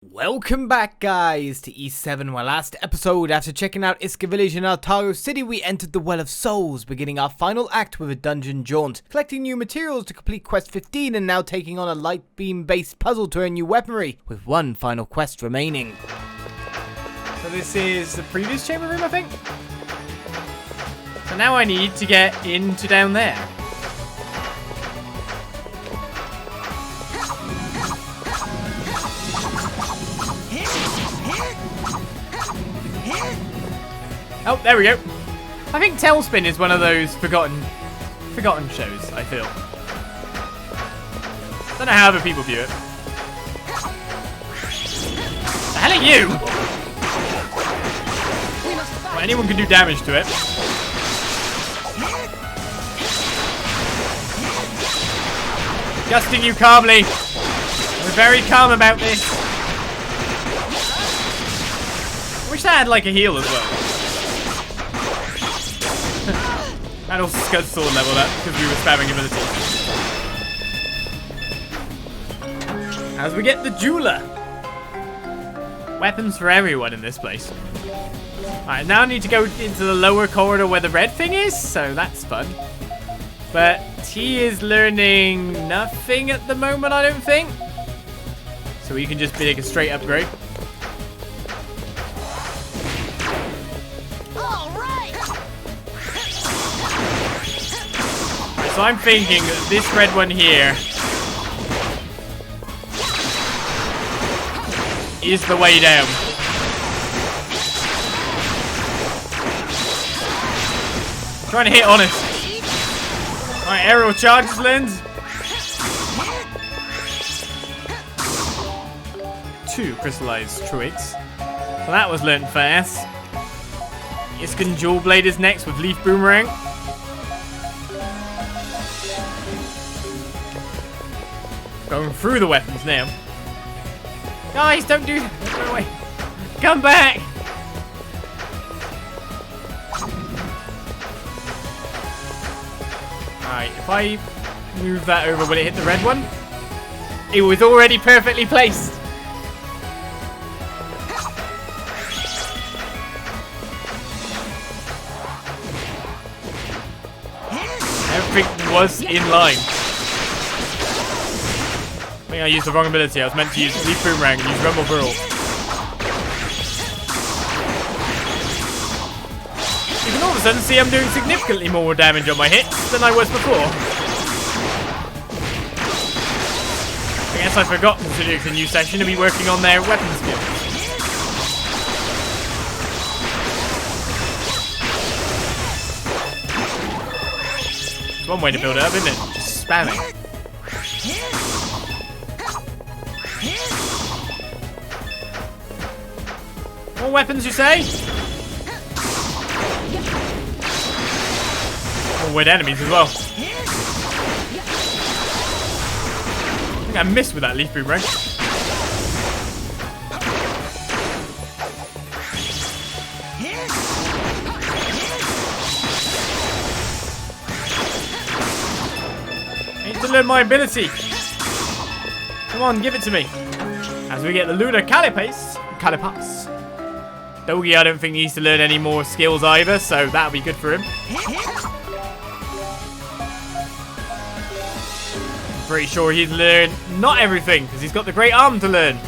Welcome back, guys, to E7, where last episode, after checking out Iska Village in Altago City, we entered the Well of Souls, beginning our final act with a dungeon jaunt, collecting new materials to complete quest 15, and now taking on a light beam based puzzle to earn new weaponry, with one final quest remaining. So this is the previous chamber room, I think? So now I need to get into down there. Oh, there we go. I think Tailspin is one of those forgotten shows, I feel. Don't know how other people view it. The hell are you? Well, anyone can do damage to it. Adjusting you calmly. We're very calm about this. I wish that had like a heal as well. And also Scud Sword leveled up because we were spamming abilities. As we get the jeweler. Weapons for everyone in this place. Alright, now I need to go into the lower corridor where the red thing is, so that's fun. But he is learning nothing at the moment, I don't think. So we can just make a straight upgrade. So I'm thinking that this red one here is the way down. Trying to hit honest. Alright, aerial charges, Lens. 2 crystallized truites. So that was learnt fast. Iskan Jewel Blade is next with Leaf Boomerang. Going through the weapons now. Guys, don't do that. Go away. Come back. Alright, if I move that over, will it hit the red one? It was already perfectly placed. Everything was in line. I think I used the wrong ability. I was meant to use Leaf Boomerang and use Rumble Burl. You can all of a sudden see I'm doing significantly more damage on my hits than I was before. I guess I forgot, considering it's a new session, to be working on their weapon skills. It's one way to build it up, isn't it? Just spamming. More weapons, you say? More weird enemies as well. I think I missed with that Leaf Boomerang. I need to learn my ability. Come on, give it to me. As we get the Lunar Calipace. Dogi, I don't think needs to learn any more skills either, so that'll be good for him. I'm pretty sure he's learned not everything, because he's got the Great Arm to learn.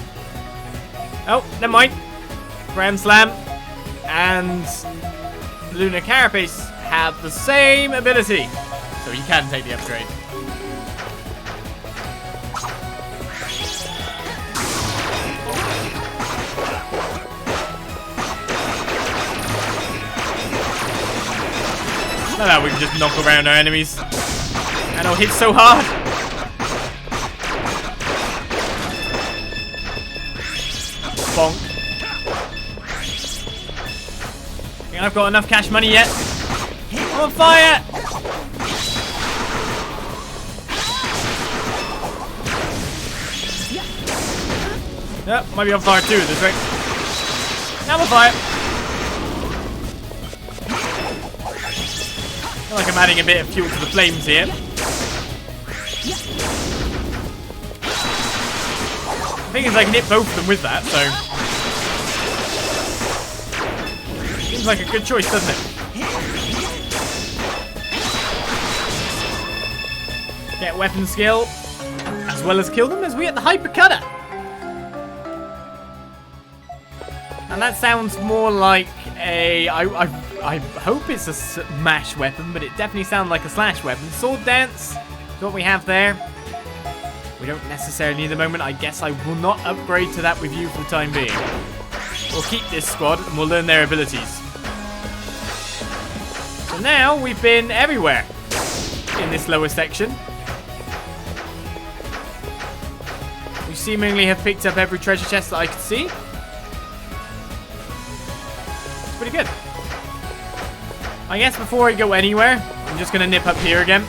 Oh, never mind. Grand Slam and Lunar Carapace have the same ability, so he can take the upgrade. I know we can just knock around our enemies. And I'll hit so hard. Bonk. Think I've got enough cash money yet? I'm on fire! Yep, might be on fire too this way. Now I'm on fire. I feel like I'm adding a bit of fuel to the flames here. thing is, I can hit both of them with that, so... Seems like a good choice, doesn't it? Get weapon skill, as well as kill them as we get the Hyper Cutter. And that sounds more like a... I hope it's a smash weapon, but it definitely sounds like a slash weapon. Sword Dance is what we have there. We don't necessarily need the moment. I guess I will not upgrade to that with you for the time being. We'll keep this squad and we'll learn their abilities. So now we've been everywhere in this lower section. We seemingly have picked up every treasure chest that I could see. It's pretty good. I guess before I go anywhere, I'm just going to nip up here again.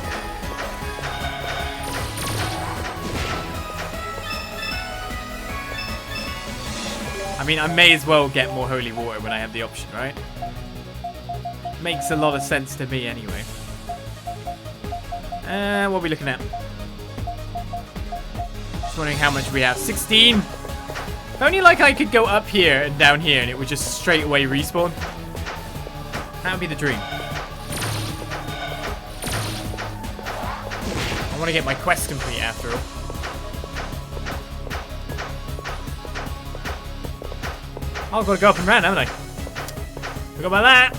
I mean, I may as well get more holy water when I have the option, right? Makes a lot of sense to me anyway. What are we looking at? Just wondering how much we have. 16! If only like I could go up here and down here and it would just straight away respawn. That would be the dream. I want to get my quest complete after all. Oh, I've got to go up and round, haven't I? Forgot about that.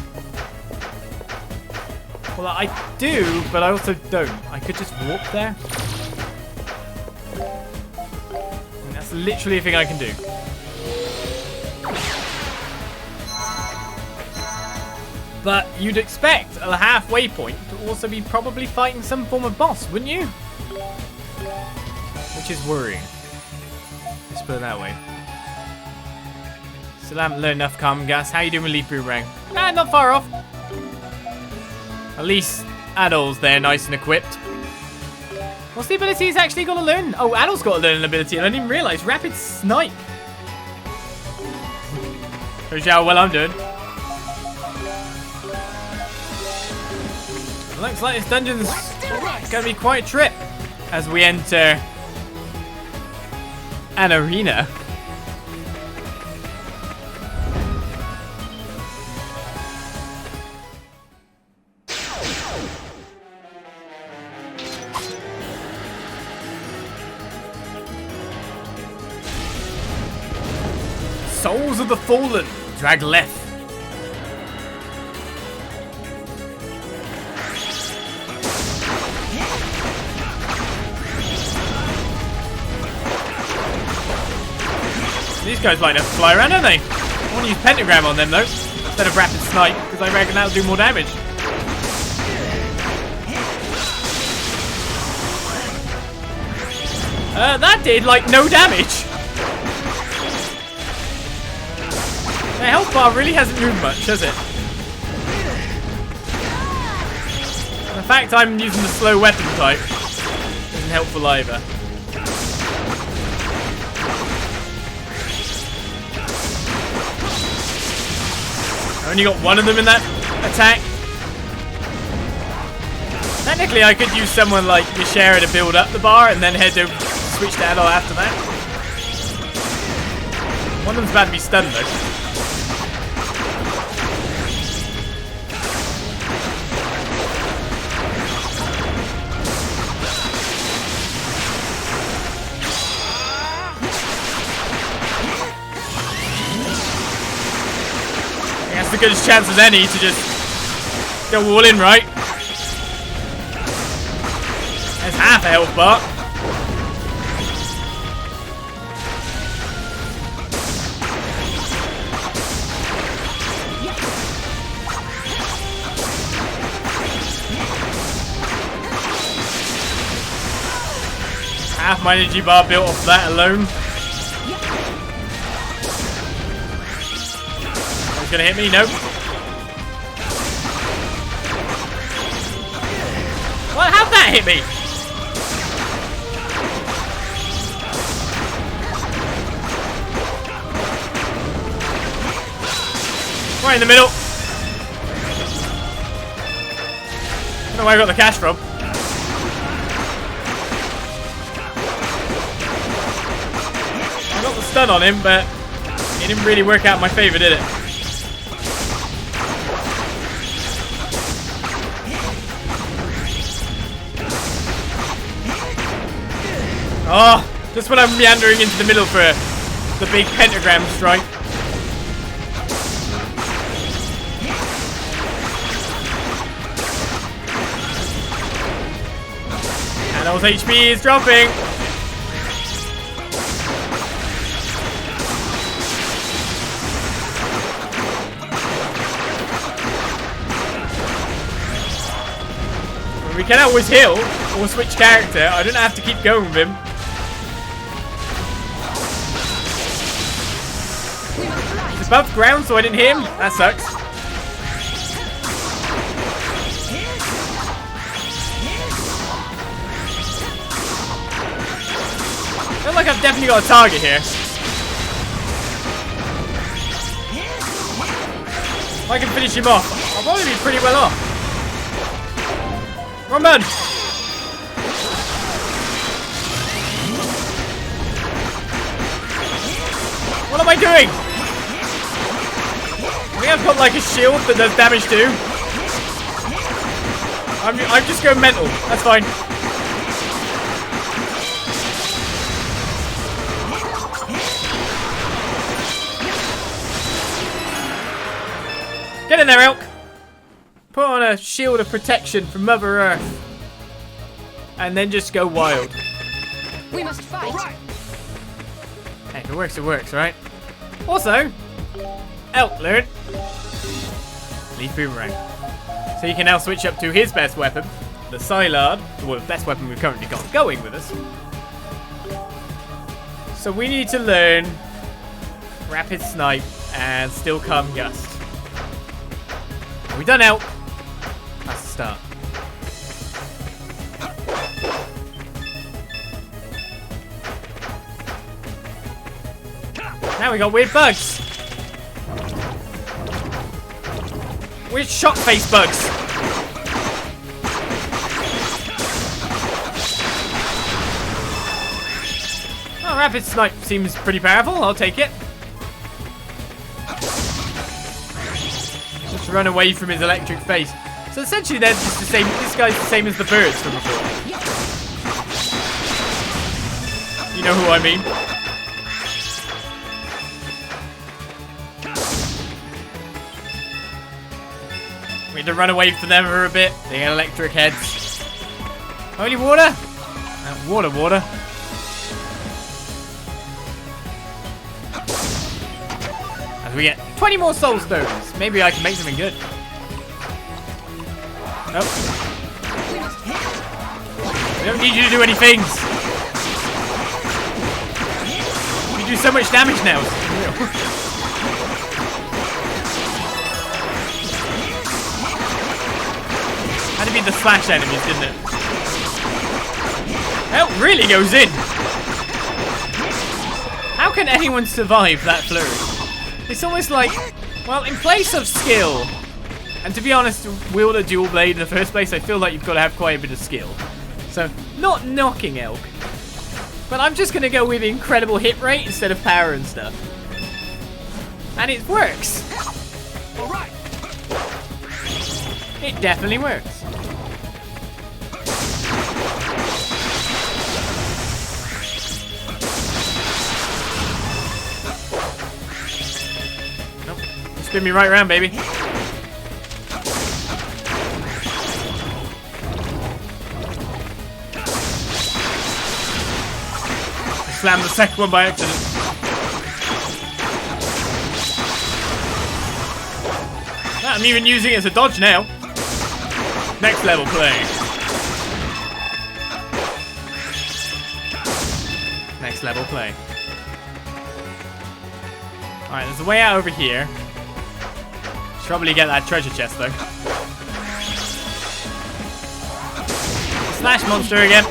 Well, I do, but I also don't. I could just walk there. And that's literally a thing I can do. But you'd expect a halfway point to also be probably fighting some form of boss, wouldn't you? Which is worrying. Let's put it that way. Still haven't learned enough common gas. How you doing with Leaf Boomerang? Nah, not far off. At least Adol's there, nice and equipped. What's the ability he's actually got to learn? Oh, Adol's got to learn an ability, and I didn't realise. Rapid Snipe. Shows you how well I'm doing. Looks like this dungeon's going to be quite a trip as we enter an arena. Souls of the Fallen, drag left. These guys like to fly around, don't they? I want to use Pentagram on them though, instead of Rapid Snipe, because I reckon that'll do more damage. That did like no damage. The health bar really hasn't moved much, has it? The fact I'm using the slow weapon type isn't helpful either. I only got one of them in that attack. Technically, I could use someone like Yashara to build up the bar and then head to switch to Adol after that. One of them's about to be stunned though. That's the goodest chance as any to just go all in, right? There's half a health bar. Half my energy bar built off that alone. He's gonna hit me? Nope. Well, how'd that hit me? Right in the middle. I don't know where I got the cash from. stun on him, but it didn't really work out in my favor, did it? Oh, just when I'm meandering into the middle for the big pentagram strike. Adol's HP is dropping. We can always heal or switch character. I don't have to keep going with him. He's above ground, so I didn't hear him. That sucks. I feel like I've definitely got a target here. If I can finish him off, I'll probably be pretty well off. Wrong button. What am I doing? I think I've got like a shield that does damage too. I'm just going mental. That's fine. Get in there, Elk. Put on a shield of protection from Mother Earth. And then just go wild. We must fight. Right. Hey, if it works, right? Also, Elk learned Leaf Boomerang. So you can now switch up to his best weapon, the Scylard, well, the best weapon we've currently got going with us. So we need to learn Rapid Snipe and Still Calm Gust. Are we done, Elk? That's the start. Now we got weird bugs. Weird shock face bugs. Oh, Rapid Snipe seems pretty powerful. I'll take it. Just run away from his electric face. So essentially they're just the same. This guy's the same as the birds from before. You know who I mean. We need to run away from them for a bit. They get electric heads. Only water? Water. As we get 20 more soul stones. Maybe I can make something good. Nope. We don't need you to do any things. You do so much damage now. Had to be the slash enemies, didn't it? That really goes in. How can anyone survive that flurry? It's almost like, well, in place of skill, and to be honest, wield a dual blade in the first place, I feel like you've got to have quite a bit of skill. So, not knocking Elk, but I'm just going to go with incredible hit rate instead of power and stuff. And it works. All right. It definitely works. Nope. Spin me right around, baby. Slam the second one by accident. I'm even using it as a dodge now. Next level play. Next level play. Alright, there's a way out over here. Should probably get that treasure chest though. Slash monster again.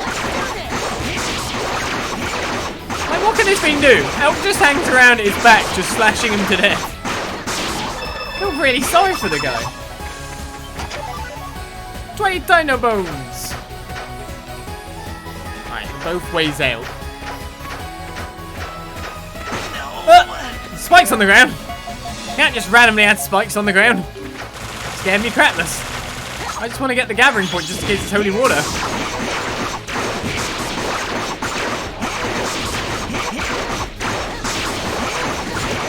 Like, what can this thing do? Elk just hangs around at his back, just slashing him to death. I feel really sorry for the guy. 20 dino bones. Alright, both ways out. Spikes on the ground. Can't just randomly add spikes on the ground. Scared me crapless. I just want to get the gathering point just in case it's holy water.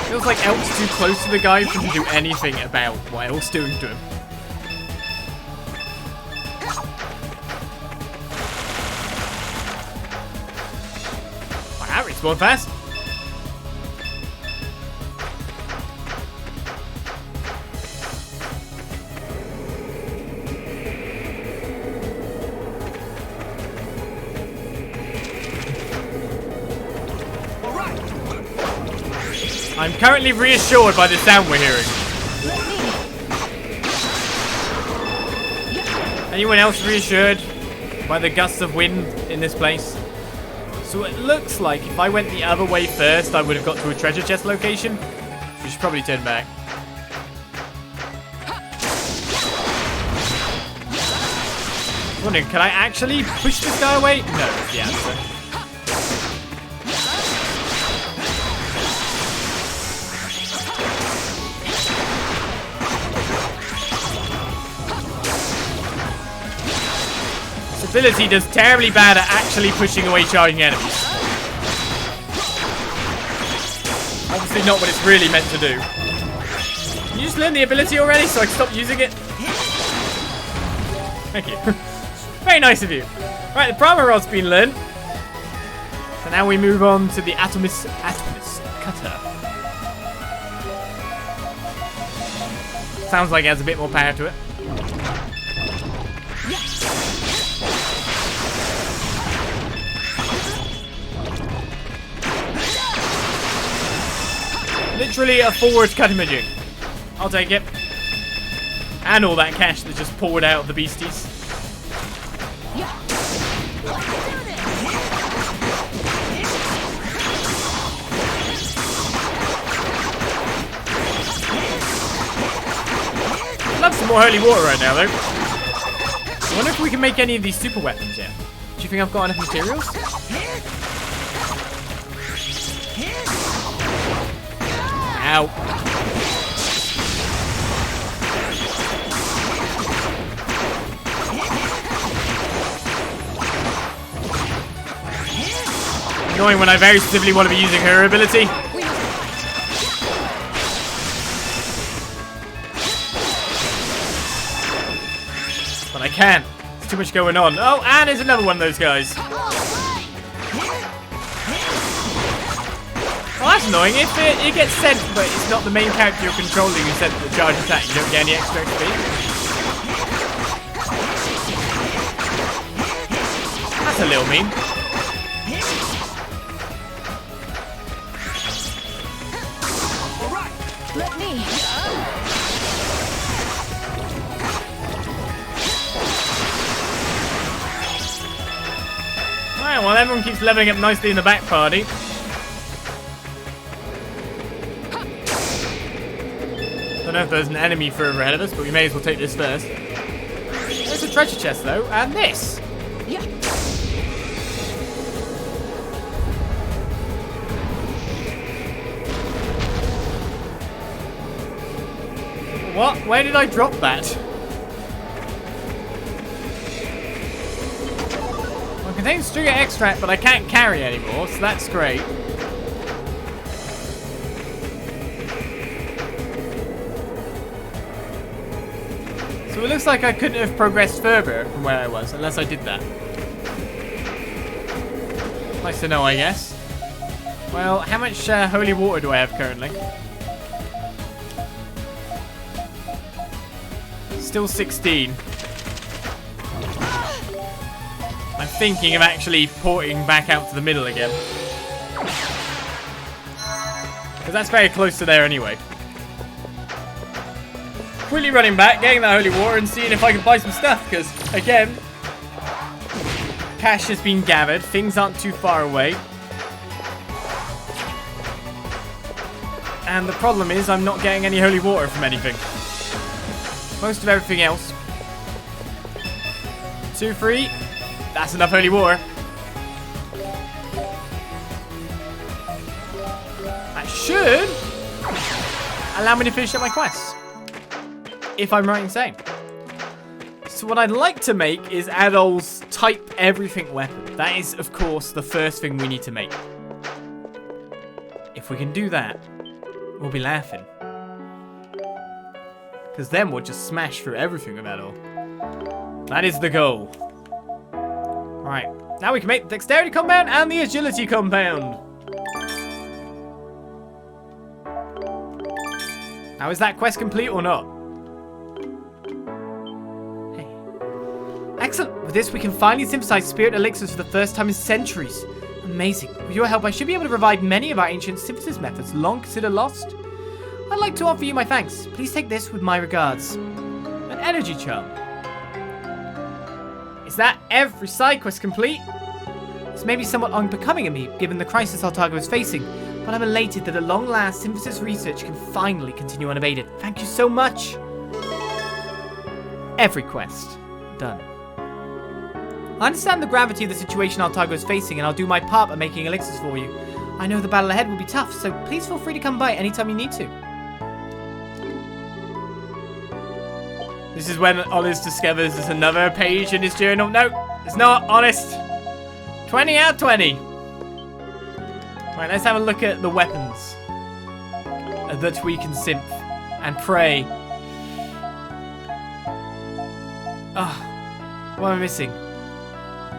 Feels like Elk's too close to the guy for him to do anything about what Elk's doing to him. Wow, that respawned fast. I'm currently reassured by the sound we're hearing. Anyone else reassured by the gusts of wind in this place? So it looks like if I went the other way first, I would have got to a treasure chest location. We should probably turn back. I'm wondering, can I actually push this guy away? No, is the answer. Ability does terribly bad at actually pushing away charging enemies. Obviously not what it's really meant to do. Can you just learn the ability already so I can stop using it? Thank you. Very nice of you. Right, the Prima Rod's been learned. So now we move on to the Atomis Cutter. Sounds like it has a bit more power to it. Literally a forward cutting-majig. I'll take it. And all that cash that just poured out of the beasties. I'd love some more holy water right now, though. I wonder if we can make any of these super weapons yet. Do you think I've got enough materials? Ow. Annoying when I very specifically want to be using her ability. But I can't. There's too much going on. Oh, and there's another one of those guys. Well, that's annoying. If it gets sent, but it's not the main character you're controlling who sent the charge attack, you don't get any extra XP. That's a little mean. Let me. Alright, well everyone keeps leveling up nicely in the back party. Don't know if there's an enemy further ahead of us, but we may as well take this first. There's a treasure chest though, and this. Yeah. What? Where did I drop that? Well, it contains sugar extract, but I can't carry anymore, so that's great. So it looks like I couldn't have progressed further from where I was, unless I did that. Nice to know, I guess. Well, how much holy water do I have currently? Still 16. I'm thinking of actually porting back out to the middle again. Because that's very close to there anyway. Quickly running back, getting that holy water and seeing if I can buy some stuff. Because, again, cash has been gathered. Things aren't too far away. And the problem is I'm not getting any holy water from anything. Most of everything else. 2, 3. That's enough holy water. That should allow me to finish up my quest. If I'm right in saying. So what I'd like to make is Adol's type everything weapon. That is, of course, the first thing we need to make. If we can do that, we'll be laughing. Because then we'll just smash through everything with Adol. That is the goal. Alright, now we can make the dexterity compound and the agility compound. Now, is that quest complete or not? Hey. Excellent. With this, we can finally synthesize spirit elixirs for the first time in centuries. Amazing. With your help, I should be able to revive many of our ancient synthesis methods long considered lost. I'd like to offer you my thanks. Please take this with my regards. An energy charm. Is that every side quest complete? This may be somewhat unbecoming of me, given the crisis Altago is facing, but I'm elated that at long last, synthesis research can finally continue unabated. Thank you so much. Every quest. Done. I understand the gravity of the situation Altago is facing, and I'll do my part by making elixirs for you. I know the battle ahead will be tough, so please feel free to come by anytime you need to. This is when Oliz discovers there's another page in his journal. No, it's not. Honest. 20 out of 20. Right, let's have a look at the weapons that we can synth and pray. Ah, what am I missing?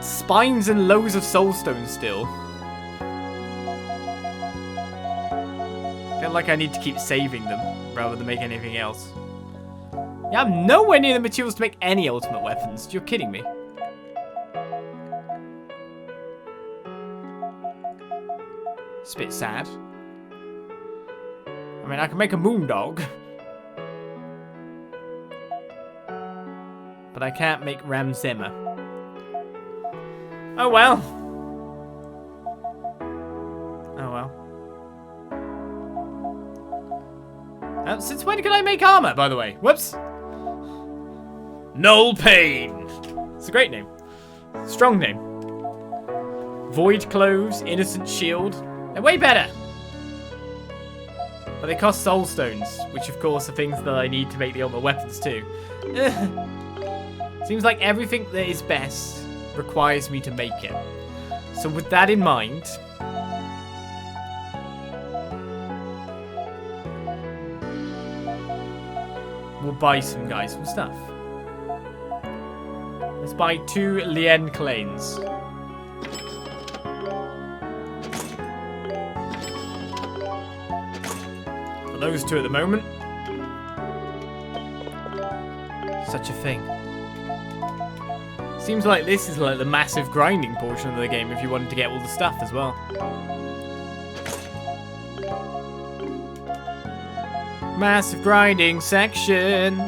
Spines and loads of soulstones still. I feel like I need to keep saving them rather than make anything else. Yeah, I'm nowhere near the materials to make any ultimate weapons. You're kidding me. It's a bit sad. I mean, I can make a moon dog. But I can't make Ramzema. Oh well. Oh well. Since when can I make armor, by the way? Whoops. Null Pain. It's a great name. Strong name. Void Cloves, Innocent Shield. They're way better. But they cost soul stones, which of course are things that I need to make the ultimate weapons too. Seems like everything that is best requires me to make it. So with that in mind, we'll buy some stuff. Let's buy 2 Lien Clanes. For those 2 at the moment. Such a thing. Seems like this is like the massive grinding portion of the game if you wanted to get all the stuff as well. Massive grinding section.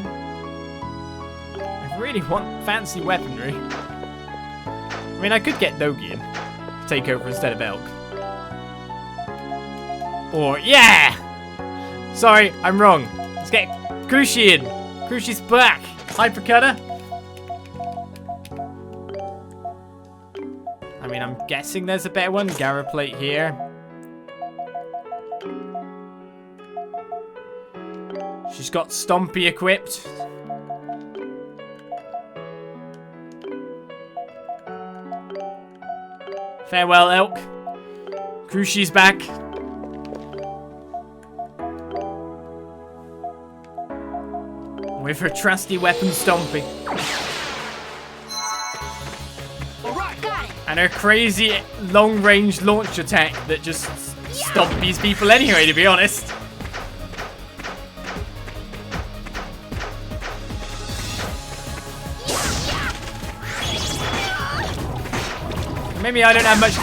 I really want fancy weaponry. I mean, I could get Dogi in to take over instead of Elk. Or, yeah! Sorry, I'm wrong. Let's get Kushi in. Kushi's back. Hypercutter. I mean, I'm guessing there's a better one. Gara plate here. She's got Stompy equipped. Farewell, Elk. Kushi's back. With her trusty weapon, Stompy. And her crazy long-range launch attack that just stompies people anyway, to be honest. Maybe I don't have much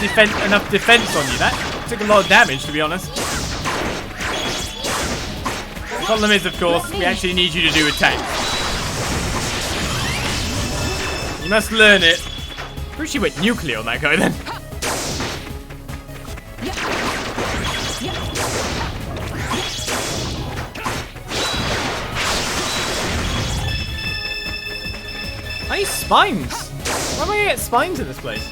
enough defense on you. That took a lot of damage, to be honest. The problem is, of course, we actually need you to do attack. You must learn it. Pretty sure she went nuclear on that guy then. I need spines. Why am I gonna get spines in this place?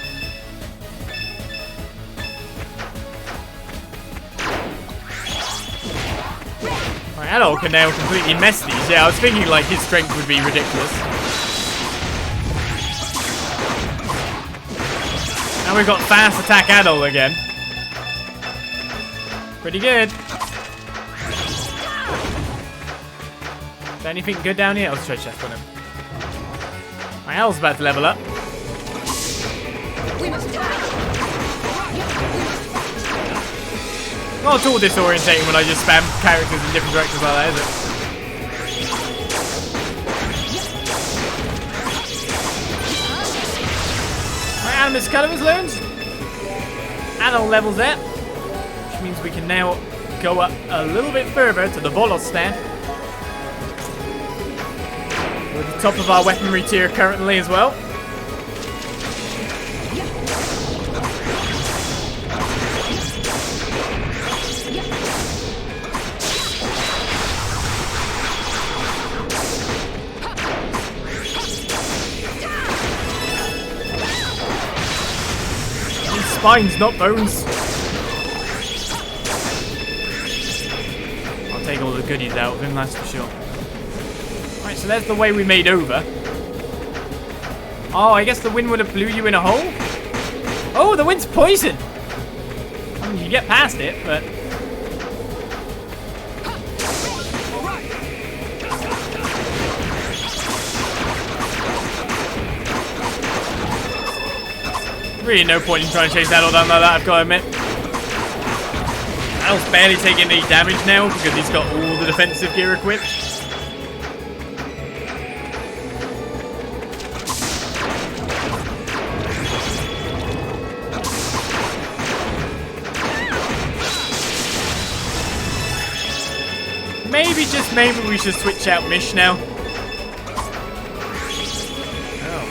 Right, Adol can now completely mess these. Yeah, I was thinking like his strength would be ridiculous. Now we've got fast attack Adol again. Pretty good. Is there anything good down here? Let's try check on him. My Adol's about to level up. We must fight. Not at all disorientating when I just spam characters in different directions like that, is it? Right, Animus Color was learned. Adol levels there. Which means we can now go up a little bit further to the Volos stand. We're at the top of our weaponry tier currently as well. Spines, not bones. I'll take all the goodies out of him, that's for sure. Right, so there's the way we made over. Oh, I guess the wind would have blew you in a hole? Oh, the wind's poison! I mean, you get past it, but... Really no point in trying to chase Adol down like that, I've got to admit. Adol's barely taking any damage now because he's got all the defensive gear equipped. Maybe, just maybe, we should switch out Mish now. Oh,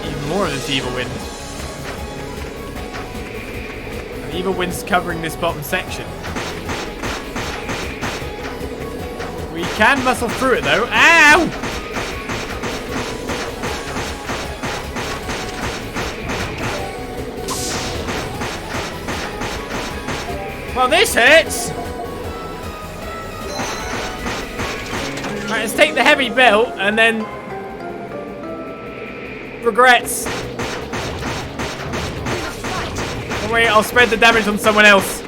even more of this evil wind. Evil wind's covering this bottom section. We can muscle through it though. Ow! Well, this hurts! Right, let's take the heavy belt and then... regrets. Wait, I'll spread the damage on someone else.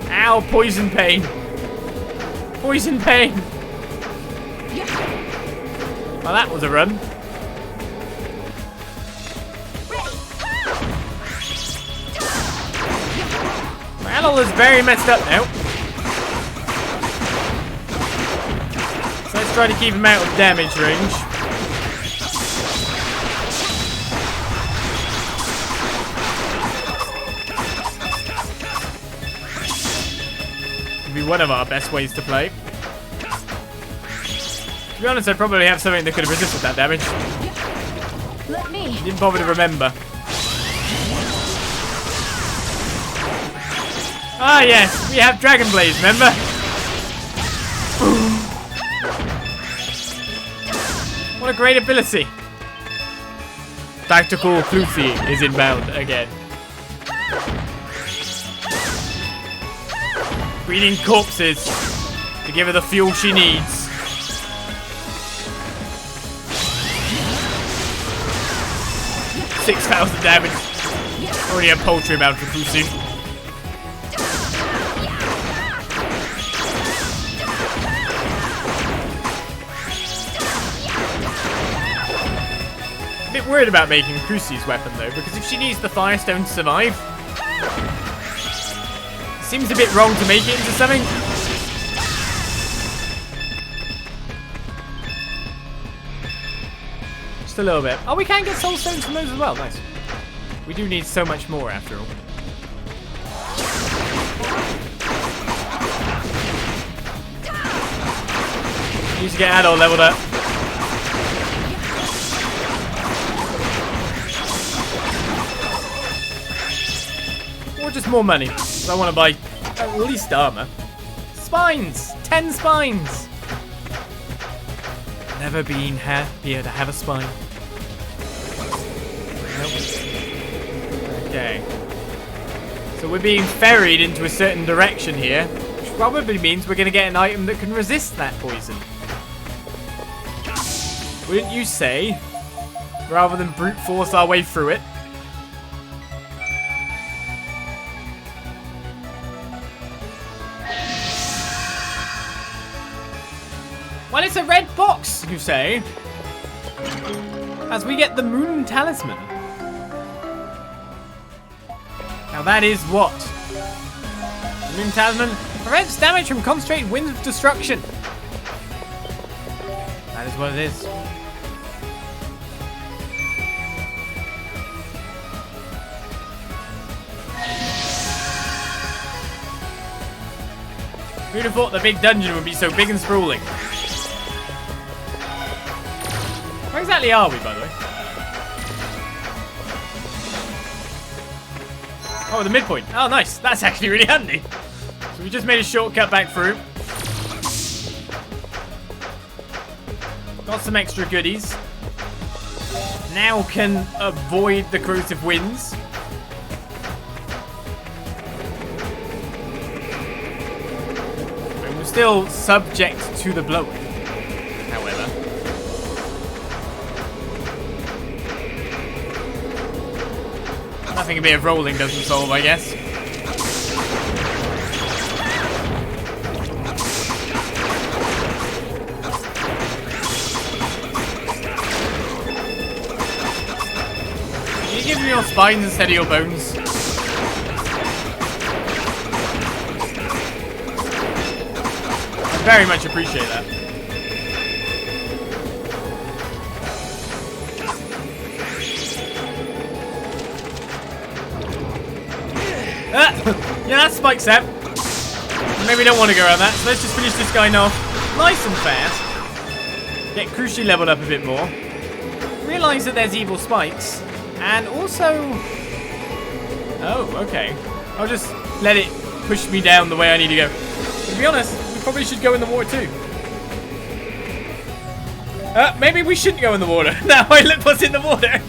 Ow, poison pain. Poison pain. Well, that was a run. Adol is very messed up now. So let's try to keep him out of damage range. Be one of our best ways to play. To be honest, I probably have something that could have resisted that damage. Let me. Didn't bother to remember. Ah yes, we have Dragon Blaze, remember? What a great ability. Tactical Cluthy is inbound again. Breeding corpses to give her the fuel she needs. $6,000 damage. Already a paltry amount for Kusu. A bit worried about making Kusu's weapon though, because if she needs the Firestone to survive, seems a bit wrong to make it into something. Just a little bit. Oh, we can get soul stones from those as well. Nice. We do need so much more after all. Need to get Adol leveled up. Or just more money. I want to buy at least armor. Spines! 10 spines! Never been happier to have a spine. Nope. Okay. So we're being ferried into a certain direction here, which probably means we're going to get an item that can resist that poison. Wouldn't you say? Rather than brute force our way through it. Well, it's a red box, you say? As we get the Moon Talisman. Now that is what? The Moon Talisman prevents damage from concentrated winds of destruction. That is what it is. Who'd have thought the big dungeon would be so big and sprawling? Where exactly are we, by the way? Oh, the midpoint. Oh, nice. That's actually really handy. So we just made a shortcut back through. Got some extra goodies. Now can avoid the corrosive winds. And we're still subject to the blowing, however. Nothing a bit of rolling doesn't solve, I guess. Can you give me your spines instead of your bones? I very much appreciate that. Yeah, that's Spike Sap. Maybe we don't want to go around that, so let's just finish this guy off nice and fast. Get crucially leveled up a bit more. Realise that there's evil spikes. And also... Oh, okay. I'll just let it push me down the way I need to go. To be honest, we probably should go in the water too. Maybe we shouldn't go in the water. Now I look what's in the water.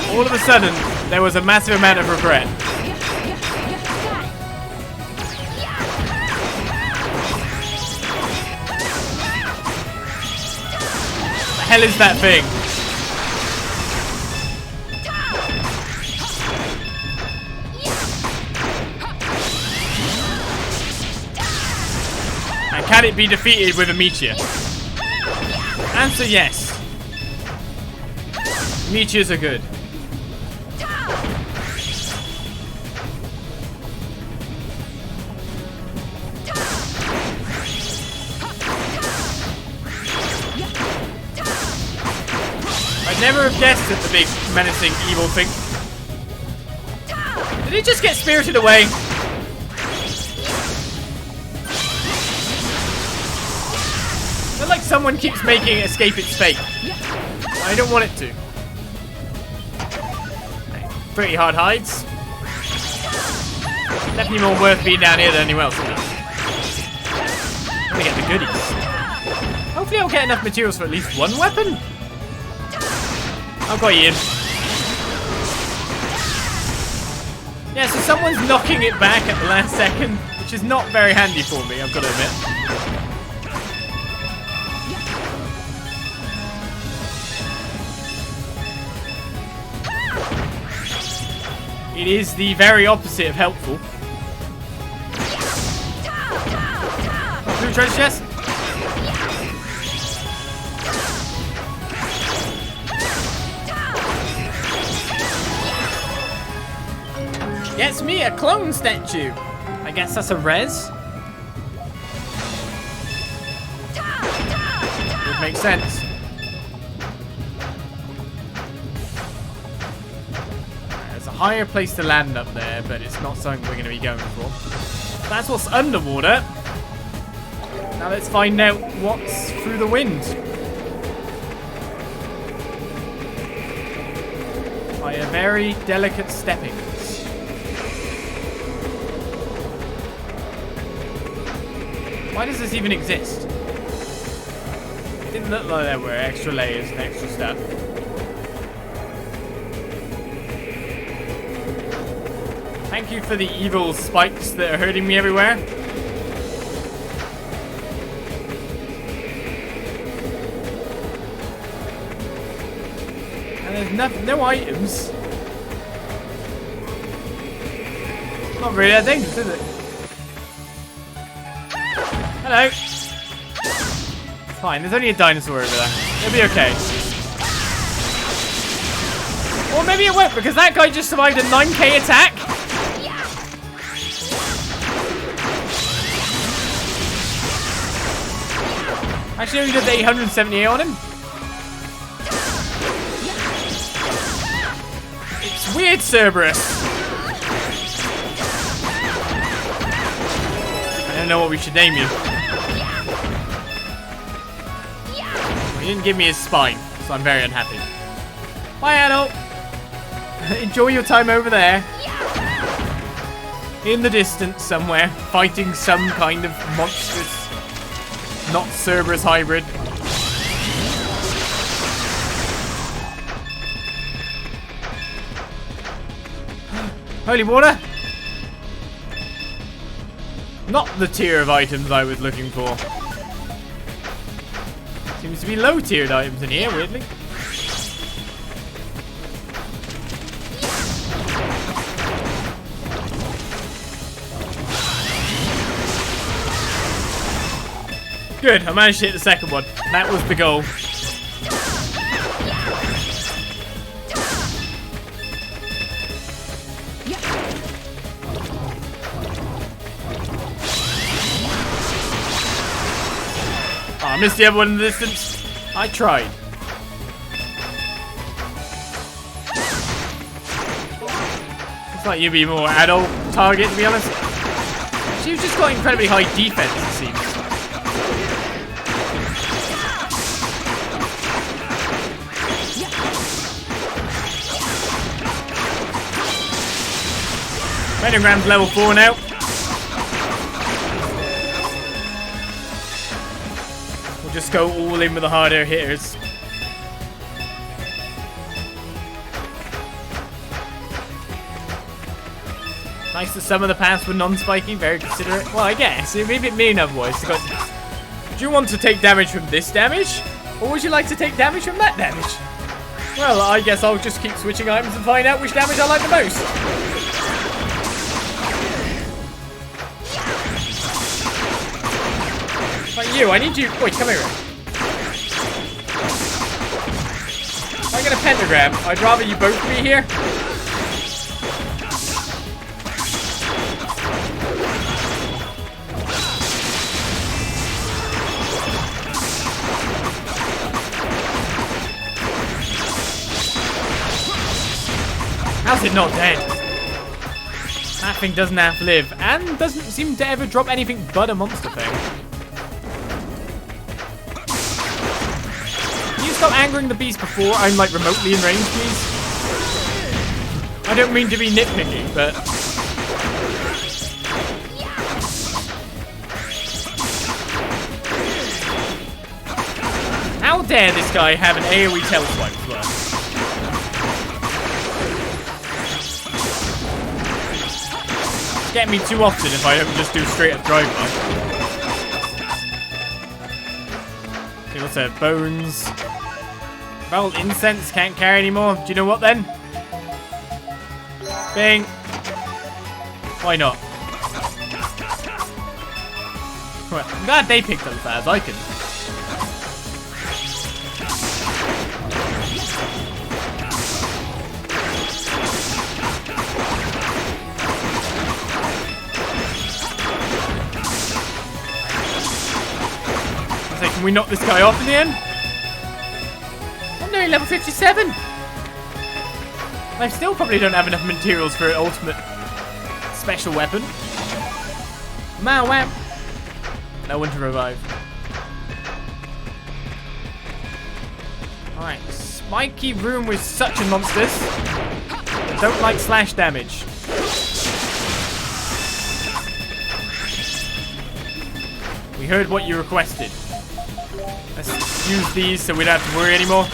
All of a sudden, there was a massive amount of regret. What the hell is that thing? And can it be defeated with a meteor? Answer yes. Meteors are good. Never have guessed at the big, menacing, evil thing. Did it just get spirited away? I feel like someone keeps making it escape its fate. I don't want it to. Pretty hard hides. Definitely more worth being down here than anywhere else. I'm gonna get the goodies. Hopefully I'll get enough materials for at least one weapon. I've got you in. Yeah, so someone's knocking it back at the last second, which is not very handy for me, I've got to admit. It is the very opposite of helpful. Blue treasure chest? Gets me a clone statue. I guess that's a res. Would make sense. There's a higher place to land up there, but it's not something we're going to be going for. That's what's underwater. Now let's find out what's through the wind. By a very delicate stepping. Why does this even exist? It didn't look like there were extra layers and extra stuff. Thank you for the evil spikes that are hurting me everywhere. And there's no items. Not really that dangerous, is it? Hello. Fine, there's only a dinosaur over there. It'll be okay. Or maybe it won't, because that guy just survived a 9k attack. Actually, only did 878 on him. It's weird, Cerberus. I don't know what we should name you. He didn't give me his spine, so I'm very unhappy. Bye, Adol. Enjoy your time over there. In the distance somewhere, fighting some kind of monstrous, not Cerberus hybrid. Holy water! Not the tier of items I was looking for. Seems to be low tiered items in here, weirdly. Good, I managed to hit the second one. That was the goal. Oh, I missed the other one in the distance. I tried. Looks like you'd be more adult target, to be honest. She's just got incredibly high defense, it seems. Pentagram's level 4 now. We'll just go all in with the harder hitters. Nice that some of the paths were non-spiky, very considerate. Well, I guess it'd be a bit mean otherwise. Do you want to take damage from this damage? Or would you like to take damage from that damage? Well, I guess I'll just keep switching items and find out which damage I like the most. Like you, I need you. Wait, come here. If I get a pentagram, I'd rather you both be here. How's it not dead? That thing doesn't have to live, and doesn't seem to ever drop anything but a monster thing. Can you stop angering the beast before I'm like remotely in range, please? I don't mean to be nitpicky, but... How dare this guy have an AoE tail swipe as well? Get me too often if I don't just do straight up drive-by. Okay, what's that? Bones. Well, incense can't carry anymore. Do you know what then? Bing. Why not? Well, I'm glad they picked up that as I can. Can we knock this guy off in the end? I'm nearly level 57. I still probably don't have enough materials for an ultimate special weapon. Wow, wow. No one to revive. Alright, spiky room with such a monsters. I don't like slash damage. We heard what you requested. Let's use these so we don't have to worry anymore.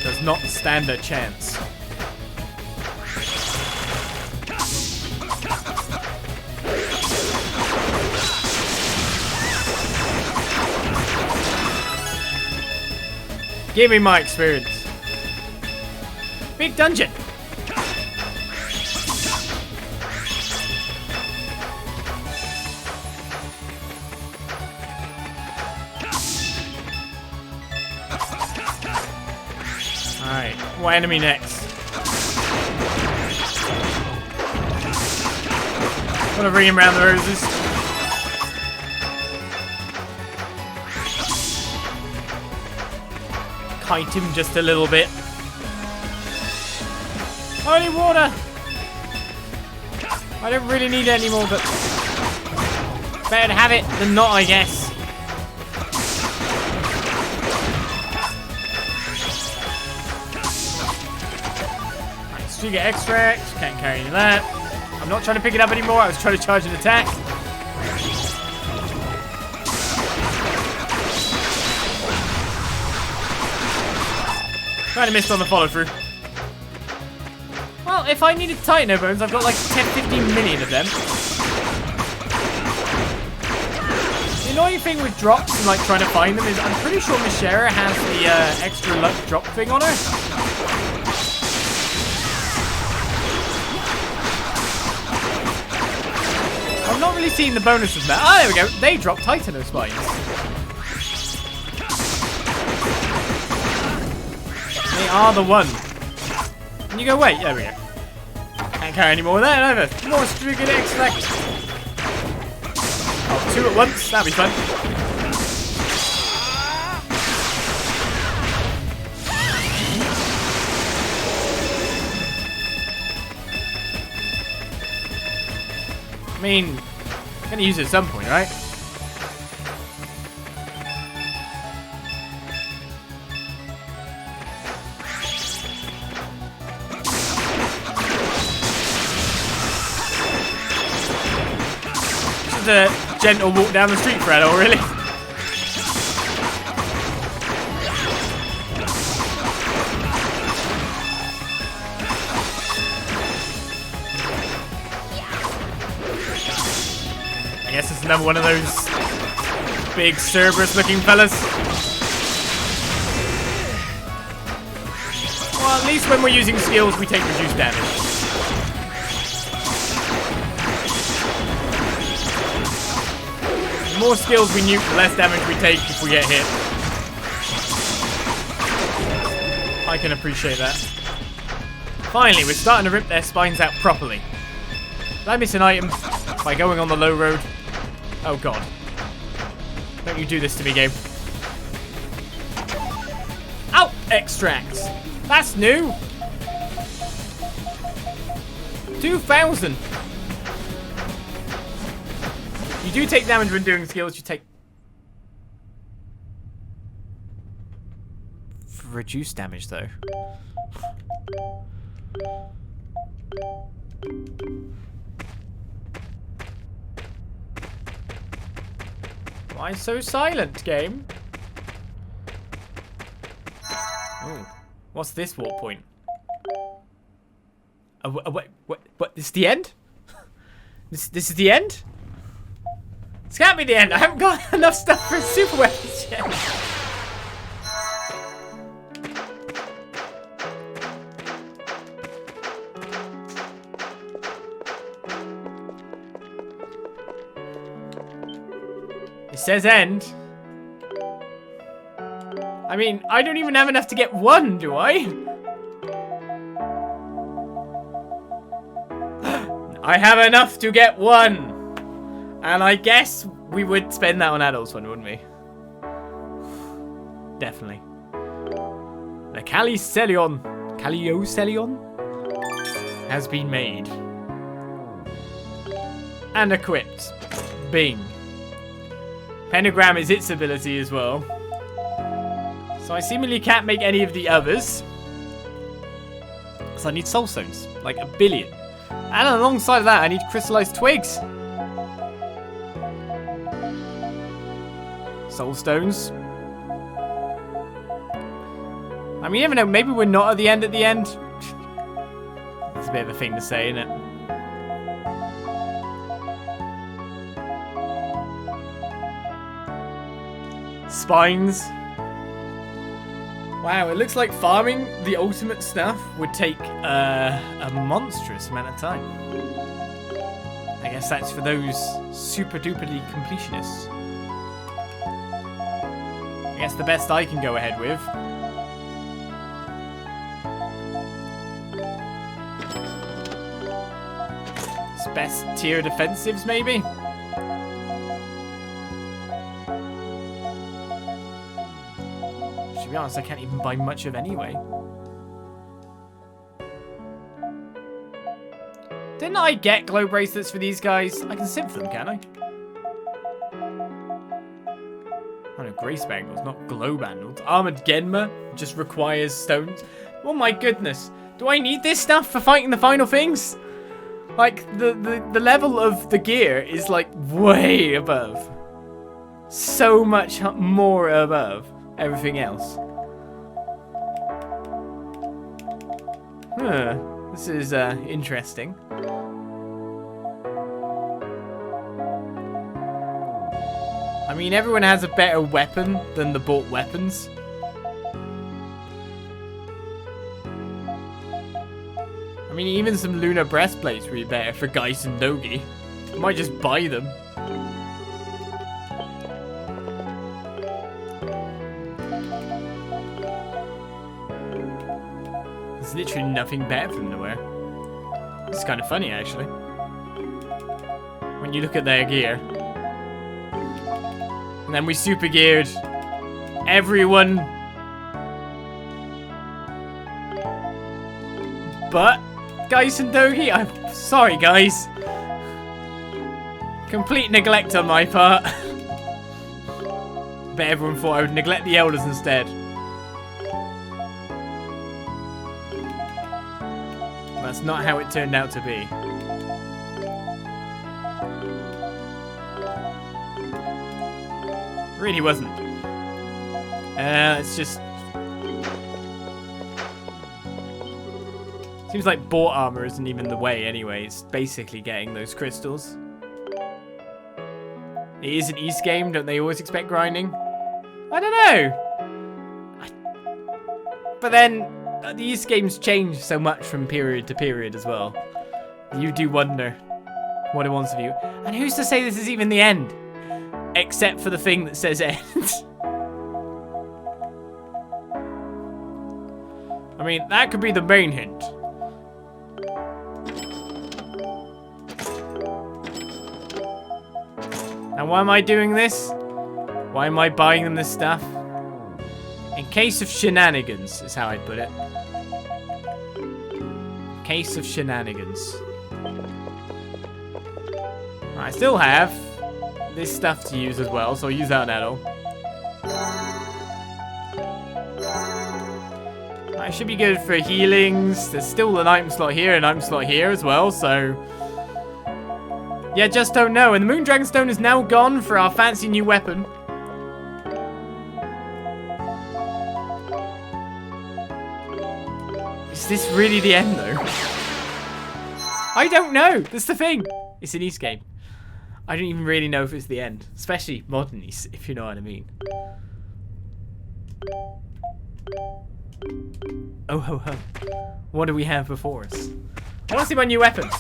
Does does not stand a chance. Give me my experience. Big dungeon. Alright, what enemy next? Wanna bring him around the roses? Kite him just a little bit. Holy water! I don't really need it anymore, but better to have it than not, I guess. Nice, you get extract. Can't carry any of that. I'm not trying to pick it up anymore. I was trying to charge an attack. Kind of missed on the follow through. Well, if I needed Titano bones, I've got like 10-15 million of them. The annoying thing with drops and like trying to find them is I'm pretty sure Mishera has the extra luck drop thing on her. I'm not really seeing the bonus of that. Oh, there we go. They drop Titano spines. They are the one. And you go, wait, there we go. Can't carry any more of that either. More stupid extract. Oh, 2 at once, that'd be fun. I mean, I'm gonna use it at some point, right? A gentle walk down the street for Adol, really. I guess it's another one of those big Cerberus looking fellas. Well, at least when we're using skills we take reduced damage. The more skills we nuke, the less damage we take if we get hit. I can appreciate that. Finally, we're starting to rip their spines out properly. Did I miss an item by going on the low road? Oh god. Don't you do this to me, game. Ow! Extracts. That's new! 2,000! You do take damage when doing skills, you take... reduced damage, though. Why so silent, game? Ooh. What's this warp point? What? This is the end? This is the end? This can't be the end. I haven't got enough stuff for super weapons yet. It says end. I mean, I don't even have enough to get one, do I? I have enough to get one. And I guess we would spend that on Adol's one, wouldn't we? Definitely. The Calicelion has been made. And equipped. Bing. Pentagram is its ability as well. So I seemingly can't make any of the others. Because I need soul stones. Like 1 billion. And alongside of that, I need crystallized twigs. Soul stones. I mean, you never know, maybe we're not at the end. That's a bit of a thing to say, isn't it? Spines. Wow, it looks like farming the ultimate stuff would take a monstrous amount of time. I guess that's for those super duperly completionists. I guess the best I can go ahead with is best tier defensives, maybe? To be honest, I can't even buy much of anyway. Didn't I get glow bracelets for these guys? I can synth them, can I? Oh no, grace bangles, not glow bangles. Armored Genma just requires stones. Oh my goodness. Do I need this stuff for fighting the final things? Like, the level of the gear is like way above. So much more above everything else. Huh. This is interesting. I mean, everyone has a better weapon than the bought weapons. I mean, even some lunar breastplates would be better for Geis and Dogi. I might just buy them. There's literally nothing better for them to wear. It's kind of funny, actually. When you look at their gear. And then we super geared everyone. But Geis and Dogi, I'm sorry, guys. Complete neglect on my part. Bet everyone thought I would neglect the elders instead. That's not how it turned out to be. Really wasn't. It's just... Seems like bought armor isn't even the way anyway. It's basically getting those crystals. It is an East game. Don't they always expect grinding? I don't know. But then, the East games change so much from period to period as well. You do wonder what it wants of you. And who's to say this is even the end? Except for the thing that says end. I mean, that could be the main hint. And why am I doing this? Why am I buying them this stuff? In case of shenanigans, is how I'd put it. Case of shenanigans. I still have this stuff to use as well, so I'll use that on Adol. I should be good for healings. There's still an item slot here and an item slot here as well, so... Yeah, just don't know. And the Moon Dragon Stone is now gone for our fancy new weapon. Is this really the end, though? I don't know. That's the thing. It's an East game. I don't even really know if it's the end. Especially modern East, if you know what I mean. Oh ho ho. What do we have before us? I want to see my new weapons.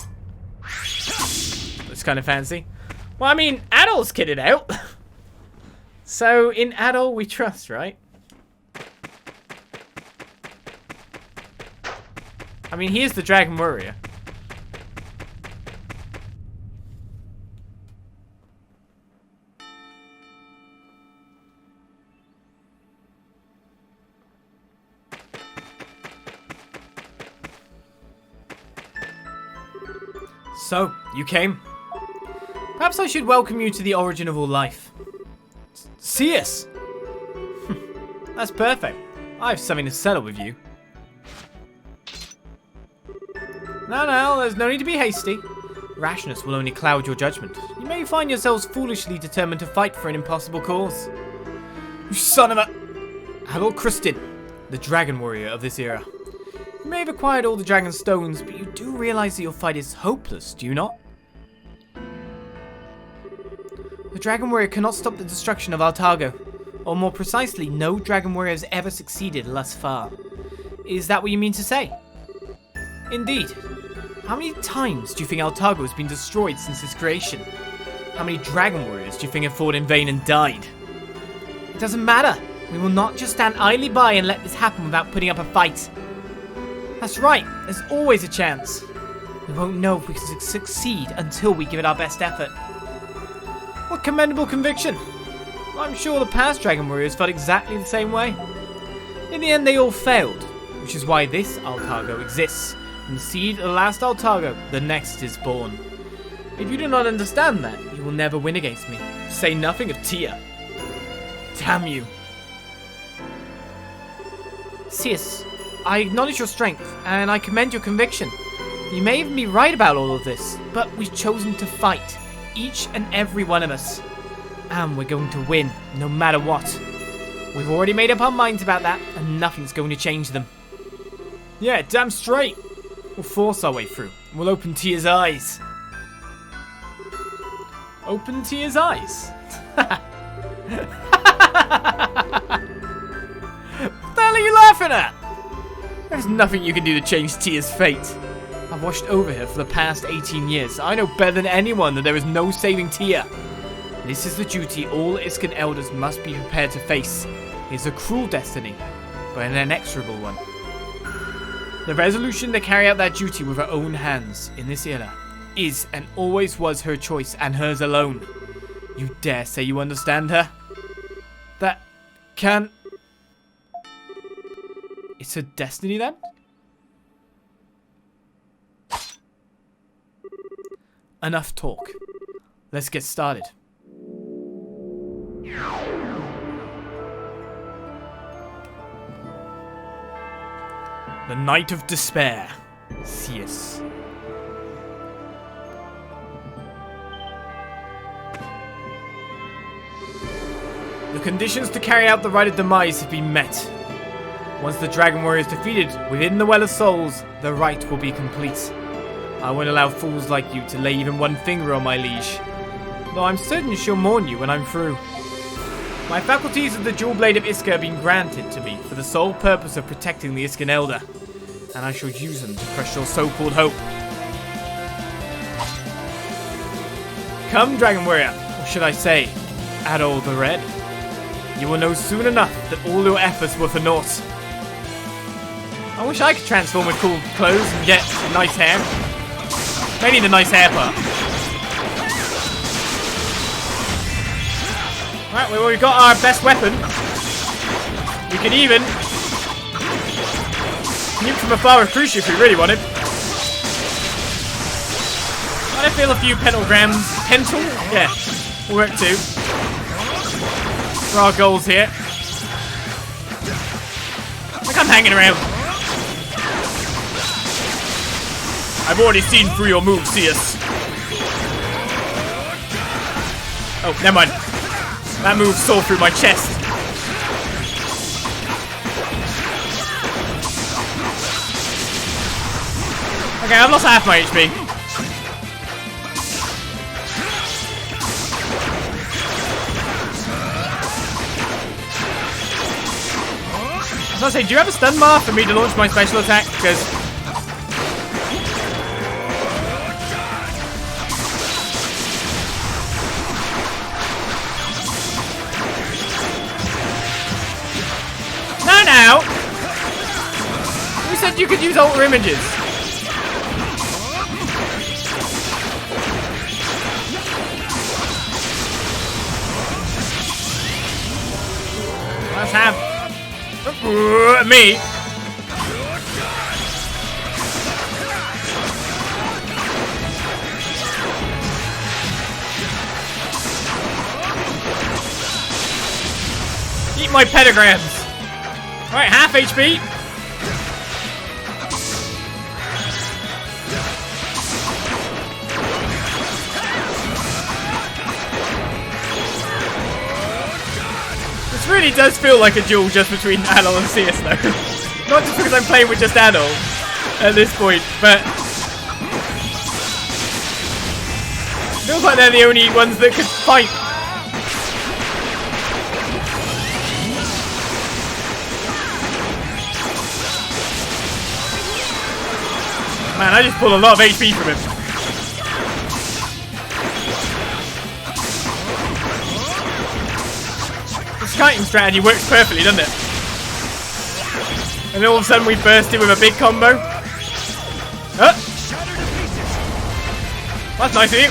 Looks kind of fancy. Well, I mean, Adol's kitted out. So, in Adol we trust, right? I mean, he is the Dragon Warrior. So, you came. Perhaps I should welcome you to the origin of all life. Scias! That's perfect. I have something to settle with you. No, there's no need to be hasty. Rashness will only cloud your judgment. You may find yourselves foolishly determined to fight for an impossible cause. You son of a... Hello, Kristin. the Dragon Warrior of this era. You may have acquired all the Dragon Stones, but you do realize that your fight is hopeless, do you not? The Dragon Warrior cannot stop the destruction of Altago. Or more precisely, no Dragon Warrior has ever succeeded thus far. Is that what you mean to say? Indeed. How many times do you think Altago has been destroyed since its creation? How many Dragon Warriors do you think have fought in vain and died? It doesn't matter. We will not just stand idly by and let this happen without putting up a fight. That's right. There's always a chance. We won't know if we can succeed until we give it our best effort. What commendable conviction. I'm sure the past Dragon Warriors felt exactly the same way. In the end, they all failed, which is why this Altago exists. From the seed of the last Altago, the next is born. If you do not understand that, you will never win against me. Say nothing of Tia. Damn you. Scias, I acknowledge your strength, and I commend your conviction. You may even be right about all of this, but we've chosen to fight. Each and every one of us. And we're going to win, no matter what. We've already made up our minds about that, and nothing's going to change them. Yeah, damn straight. We'll force our way through. We'll open Tia's eyes. Open Tia's eyes? What the hell are you laughing at? There's nothing you can do to change Tia's fate. I've watched over her for the past 18 years. I know better than anyone that there is no saving Tia. This is the duty all Iskan elders must be prepared to face. It is a cruel destiny, but an inexorable one. The resolution to carry out that duty with her own hands in this era is and always was her choice and hers alone. You dare say you understand her? That can't... It's her destiny then? Enough talk. Let's get started. The Night of Despair. Scias. The conditions to carry out the rite of demise have been met. Once the Dragon Warrior is defeated within the Well of Souls, the rite will be complete. I won't allow fools like you to lay even one finger on my liege, though I'm certain she'll mourn you when I'm through. My faculties of the Jewel Blade of Iska have been granted to me for the sole purpose of protecting the Iskan Elder, and I shall use them to crush your so-called hope. Come, Dragon Warrior, or should I say, Adol the Red. You will know soon enough that all your efforts were for naught. I wish I could transform with cool clothes and get nice hair. Mainly the nice hair part. Right, well, we've got our best weapon. We can even nuke from afar with Crucial if we really wanted. I feel a few pentagrams. Pental? Yeah, will work too. For our goals here. Like I'm hanging around. I've already seen through your moves, Scias. Oh, never mind. That move saw through my chest. Okay, I've lost half my HP. I was gonna say, do you have a stun bar for me to launch my special attack? Because... Now, who said you could use alter images? Let's have me. Eat my pentagrams. Alright, half HP. really does feel like a duel just between Adol and Scias though. Not just because I'm playing with just Adol at this point, but it feels like they're the only ones that could fight. Man, I just pulled a lot of HP from him. This kiting strategy works perfectly, doesn't it? And then all of a sudden we burst in with a big combo. Oh! That's nice of you.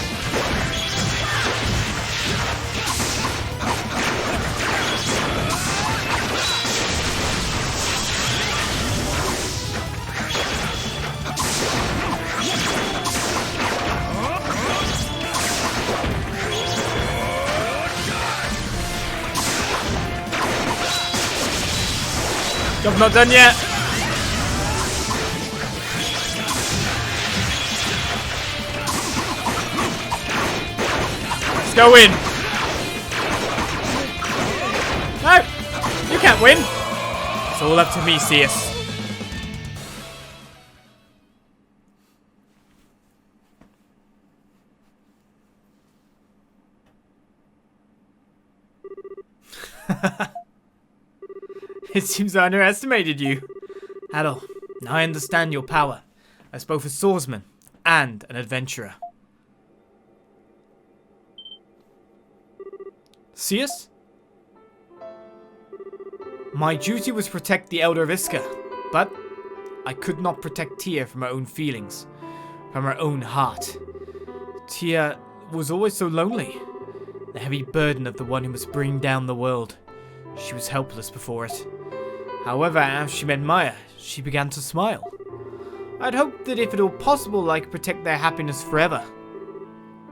Job's not done yet. Let's go in. No, you can't win. It's all up to me, Scias. It seems I underestimated you. Adol, now I understand your power as both a swordsman and an adventurer. Scias? My duty was to protect the Elder of Iska, but I could not protect Tia from her own feelings, from her own heart. Tia was always so lonely, the heavy burden of the one who must bring down the world. She was helpless before it. However, as she met Maya, she began to smile. I'd hoped that if at all possible, I could protect their happiness forever.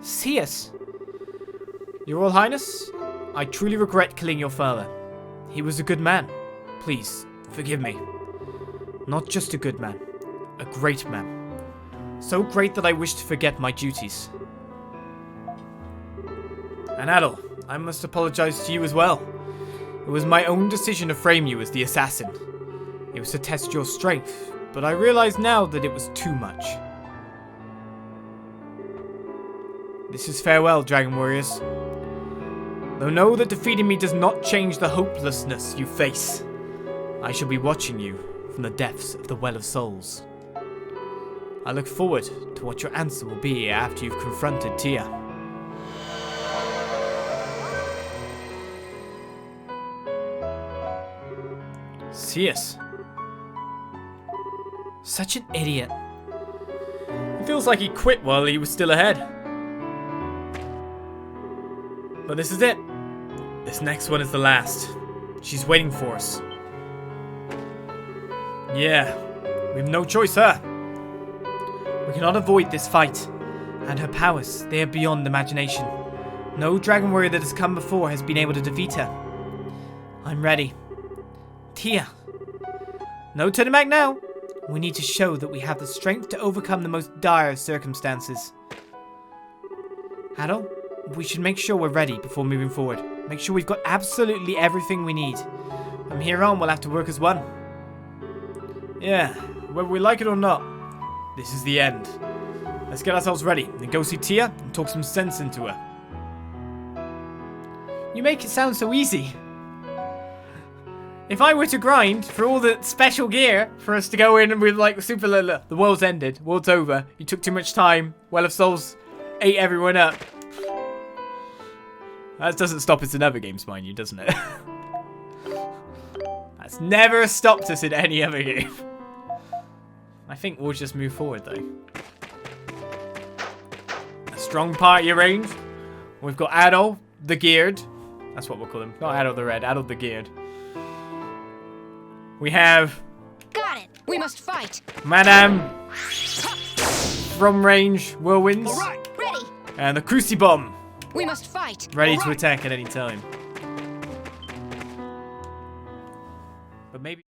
Scias, Your Royal Highness, I truly regret killing your father. He was a good man. Please, forgive me. Not just a good man, a great man. So great that I wish to forget my duties. And Adol, I must apologize to you as well. It was my own decision to frame you as the assassin. It was to test your strength, but I realize now that it was too much. This is farewell, Dragon Warriors. Though know that defeating me does not change the hopelessness you face. I shall be watching you from the depths of the Well of Souls. I look forward to what your answer will be after you've confronted Tia. Scias. Such an idiot. It feels like he quit while he was still ahead. But this is it. This next one is the last. She's waiting for us. Yeah, we have no choice, huh? We cannot avoid this fight. And her powers, they are beyond imagination. No dragon warrior that has come before has been able to defeat her. I'm ready. Tia. No turning back now. We need to show that we have the strength to overcome the most dire circumstances. Adol, we should make sure we're ready before moving forward. Make sure we've got absolutely everything we need. From here on, we'll have to work as one. Yeah, whether we like it or not, this is the end. Let's get ourselves ready and go see Tia and talk some sense into her. You make it sound so easy. If I were to grind for all the special gear for us to go in with like super the world's ended, world's over, you took too much time, Well of Souls ate everyone up. That doesn't stop us in other games, mind you, doesn't it? That's never stopped us in any other game. I think we'll just move forward though. A strong party arranged. We've got Adol the Geared. That's what we'll call him. Not Adol the Red, Adol the Geared. We have... Got it. We must fight. Madame from range whirlwinds. All right. Ready. And the Crucibomb. We must fight. Ready to attack at any time. But maybe...